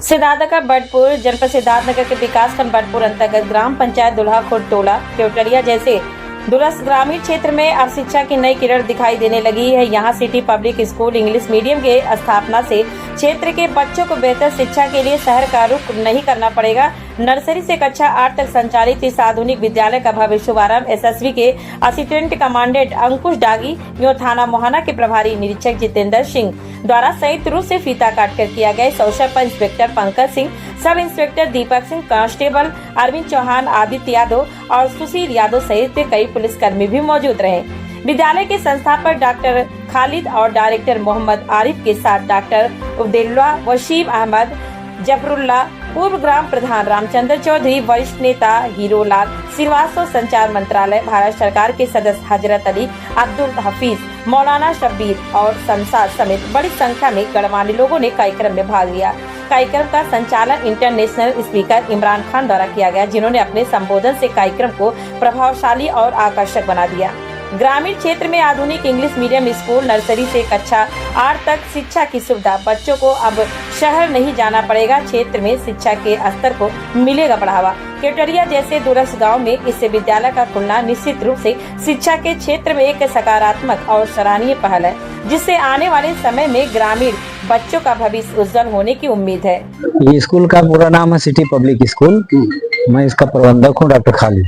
सिद्धार्थनगर बर्डपुर जनपद सिद्धार्थनगर के विकासखंड बर्डपुर अंतर्गत ग्राम पंचायत दुल्हा खुर्द टोला केवटरिया जैसे दूरस्थ ग्रामीण क्षेत्र में अब शिक्षा की नई किरण दिखाई देने लगी है। यहाँ city public school English medium के स्थापना से क्षेत्र के बच्चों को बेहतर शिक्षा के लिए शहर का रुख नहीं करना पड़ेगा। नर्सरी से कक्षा 8 तक संचालित इस आधुनिक विद्यालय का भव्य शुभारंभ एसएसबी के असिस्टेंट कमांडेंट अंकुश डागी एवं थाना मोहाना के प्रभारी निरीक्षक जितेंद्र सिंह द्वारा संयुक्त रूप से फीता काटकर किया गया। इस अवसर पर inspector Pankaj Singh, sub inspector Deepak Singh, constable Arvind Chauhan, Aditya Yadav और सुशील यादव सहित कई पुलिसकर्मी भी मौजूद रहे। विद्यालय के संस्थापक डॉक्टर खालिद और डायरेक्टर मोहम्मद आरिफ के साथ डॉक्टर उब्दुल्ला, वसीम अहमद, जफरुल्ला, पूर्व ग्राम प्रधान रामचंद्र चौधरी, वरिष्ठ नेता हीरोलाल श्रीवास्तव, संचार मंत्रालय, भारत सरकार के सदस्य हजरत अली, अब्दुल हफीज, मौलाना शब्बीर और संसार समेत बड़ी संख्या में गणमान्य लोगों ने कार्यक्रम में भाग लिया। कार्यक्रम का संचालन इंटरनेशनल स्पीकर इमरान खान द्वारा किया गया, जिन्होंने अपने संबोधन से कार्यक्रम को प्रभावशाली और आकर्षक बना दिया। ग्रामीण क्षेत्र में आधुनिक इंग्लिश मीडियम स्कूल नर्सरी से कक्षा 8 तक शिक्षा की सुविधा, बच्चों को अब शहर नहीं जाना पड़ेगा, क्षेत्र में शिक्षा के स्तर को मिलेगा बढ़ावा। केवटरिया जैसे दूरस्थ गांव में इस विद्यालय का खुलना निश्चित रूप से शिक्षा के क्षेत्र में एक सकारात्मक और सराहनीय पहल है, जिससे आने वाले समय में ग्रामीण बच्चों का भविष्य उज्जवल होने की उम्मीद है। ये स्कूल का पूरा नाम है सिटी पब्लिक स्कूल। मैं इसका प्रबंधक हूँ, डॉक्टर खालिद।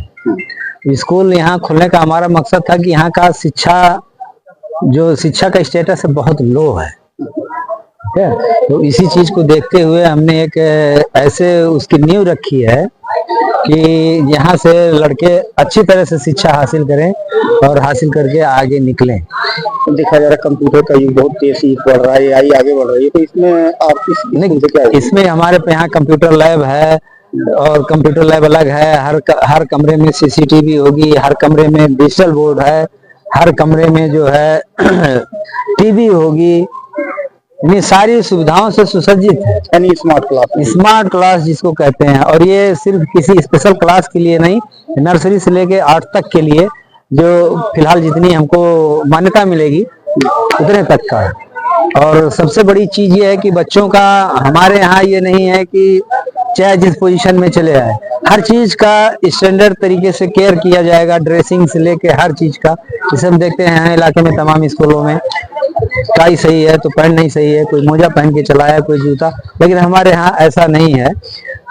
स्कूल यहाँ खुलने का हमारा मकसद था कि यहाँ का शिक्षा का स्टेटस है बहुत लो है, तो इसी चीज को देखते हुए हमने एक ऐसे उसकी नींव रखी है कि यहाँ से लड़के अच्छी तरह से शिक्षा हासिल करें और हासिल करके आगे निकलें। तो देखा जा रहा है कंप्यूटर का युग बहुत तेजी बढ़ रहा है, AI आगे बढ़ रही है, तो इसमें आप क्या इसमें हमारे पे यहाँ कंप्यूटर लैब है और कंप्यूटर लैब अलग है। हर कमरे में CCTV होगी, हर कमरे में डिजिटल बोर्ड है, हर कमरे में जो है TV होगी। इन्हीं सारी सुविधाओं से सुसज्जित है, यानी स्मार्ट क्लास जिसको कहते हैं। और ये सिर्फ किसी स्पेशल क्लास के लिए नहीं, नर्सरी से लेके 8 तक के लिए, जो फिलहाल जितनी हमको मान्यता मिलेगी उतने तक का है। और सबसे बड़ी चीज ये है कि बच्चों का हमारे यहाँ ये नहीं है कि चाहे जिस पोजीशन में चले आए, हर चीज का स्टैंडर्ड तरीके से केयर किया जाएगा, ड्रेसिंग से लेके हर चीज का। जिसे हम देखते हैं इलाके में तमाम स्कूलों में टाई सही है तो पैंट नहीं सही है, कोई मोजा पहन के चला है, कोई जूता, लेकिन हमारे यहाँ ऐसा नहीं है।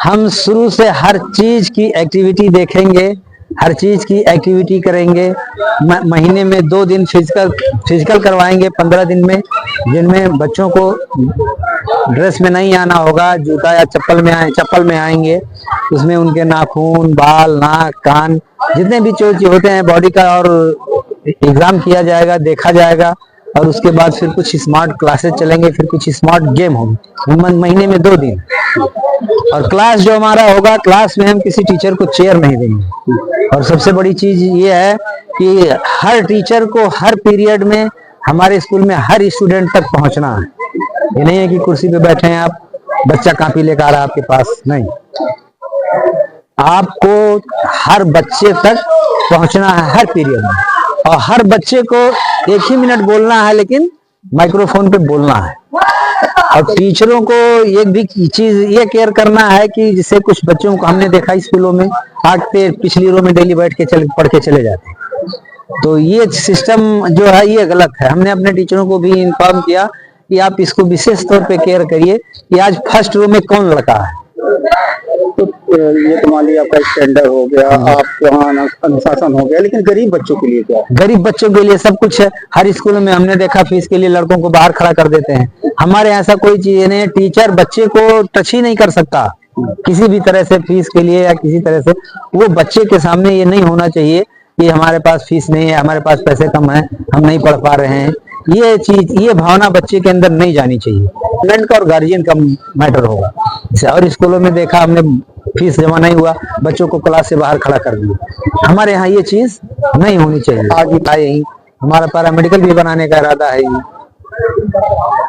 हम शुरू से हर चीज की एक्टिविटी देखेंगे, हर चीज की एक्टिविटी करेंगे। महीने में 2 दिन फिजिकल करवाएंगे, 15 दिन में, जिनमें बच्चों को ड्रेस में नहीं आना होगा, जूता या चप्पल में आएंगे। उसमें उनके नाखून, बाल, नाक, कान, जितने भी चीज होते हैं बॉडी का, और एग्जाम किया जाएगा, देखा जाएगा। और उसके बाद फिर कुछ स्मार्ट क्लासेस चलेंगे, फिर कुछ स्मार्ट गेम होंगे महीने में 2 दिन। और क्लास जो हमारा होगा, क्लास में हम किसी टीचर को चेयर नहीं देंगे। और सबसे बड़ी चीज ये है कि हर टीचर को हर पीरियड में हमारे स्कूल में हर स्टूडेंट तक पहुंचना है। ये नहीं है कि कुर्सी पे बैठे हैं आप, बच्चा कॉपी लेकर आ रहा है आपके पास, नहीं, आपको हर बच्चे तक पहुंचना है हर पीरियड में। और हर बच्चे को 1 ही मिनट बोलना है, लेकिन माइक्रोफोन पे बोलना है। और टीचरों को एक भी चीज ये केयर करना है कि जिससे कुछ बच्चों को हमने देखा स्कूलों में आते पिछली रो में डेली बैठ के पढ़ के चले जाते, तो ये सिस्टम जो है ये गलत है। हमने अपने टीचरों को भी इन्फॉर्म किया कि आप इसको विशेष तौर पे केयर करिए कि आज फर्स्ट रो में कौन लड़का है। तो ये तो मान लिया आपका स्टैंडर्ड हो गया, आपके वहाँ अनुशासन हो गया, लेकिन गरीब बच्चों के लिए क्या? गरीब बच्चों के लिए सब कुछ है। हर स्कूल में हमने देखा फीस के लिए लड़कों को बाहर खड़ा कर देते हैं। हमारे यहाँ ऐसा कोई चीज नहीं, टीचर बच्चे को टच ही नहीं कर सकता किसी भी तरह से, फीस के लिए या किसी तरह से। वो बच्चे के सामने ये नहीं होना चाहिए कि हमारे पास फीस नहीं है, हमारे पास पैसे कम है, हम नहीं पढ़ पा रहे हैं। ये भावना बच्चे के अंदर नहीं जानी चाहिए। पेरेंट का और गार्जियन का मैटर होगा। और स्कूलों में देखा हमने, फीस जमा नहीं हुआ, बच्चों को क्लास से बाहर खड़ा कर दिया। हमारे यहाँ ये चीज नहीं होनी चाहिए। आज भी यही हमारा पैरामेडिकल भी बनाने का इरादा है।